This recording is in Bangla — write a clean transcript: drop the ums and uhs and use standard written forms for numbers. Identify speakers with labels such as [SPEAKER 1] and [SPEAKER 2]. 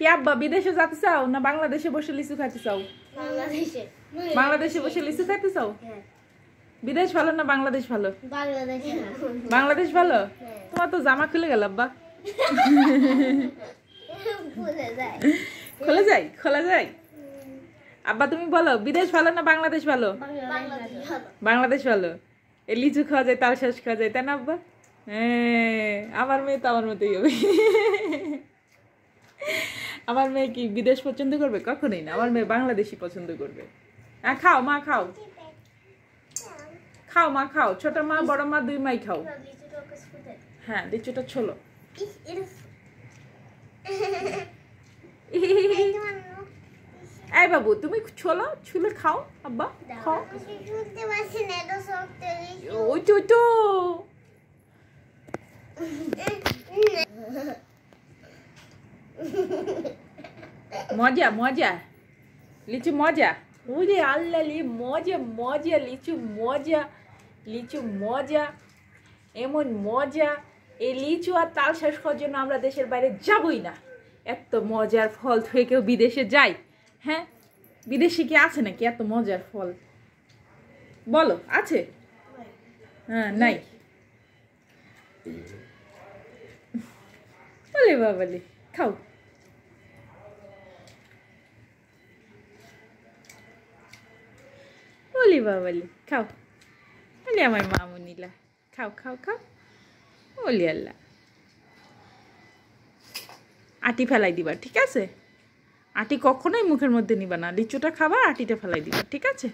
[SPEAKER 1] কি আব্বা বিদেশে যেতে চাও না বাংলাদেশে বসে লিচু খাইতে চাও?
[SPEAKER 2] বাংলাদেশে।
[SPEAKER 1] বাংলাদেশে বসে লিচু খাইতে চাও?
[SPEAKER 2] হ্যাঁ।
[SPEAKER 1] বিদেশ ভালো না বাংলাদেশ ভালো?
[SPEAKER 2] বাংলাদেশে।
[SPEAKER 1] বাংলাদেশ ভালো। তোমার তো জামা খুলে গেল আব্বা।
[SPEAKER 2] ভুলে যায়।
[SPEAKER 1] খোলা যায় খোলা যায়। আব্বা তুমি বলো বিদেশ ভালো না বাংলাদেশ ভালো?
[SPEAKER 2] বাংলাদেশ ভালো।
[SPEAKER 1] বাংলাদেশ ভালো। এই লিচু খাওয়া যায় তাল শ্বাস খাওয়া যায় তাই না আব্বা? হ্যাঁ আমার মেয়ে তো আমার মতোই হবে। আমার মেয়ে কি বিদেশ পছন্দ করবে? কখনোই না, আমার মেয়ে বাংলাদেশি পছন্দ করবে। হ্যাঁ খাও মা খাও, খাও মা খাও, ছোট মা বড় মা দুই মাই খাও। হ্যাঁ লিচুটা ছোলো। এই বাবু তুমি ছোলো, ছুলে খাও আব্বা খাও। ওই তো ওই তো মজা মজা লিচু মজা। ওরে আল্লাহ লি মজা মজা লিচু মজা, লিচু মজা, এমন মজা। এই লিচু আর তাল শ্বাস খাওয়ার জন্য আমরা দেশের বাইরে যাবই না। এত মজার ফল থেকে কেউ বিদেশে যায়? হ্যাঁ বিদেশে কি আছে নাকি এত মজার ফল? বলো আছে? হ্যাঁ নাই। বলে বাবালে খাও। বলি বাবালি খাও। বলি আমার মামুনিলা খাও খাও খাও। বলি আল্লাহ আটি ফেলাই দিবা ঠিক আছে? আটি কখনোই মুখের মধ্যে নিবা না, লিচুটা খাবা আটিটা ফেলাই দিবা ঠিক আছে?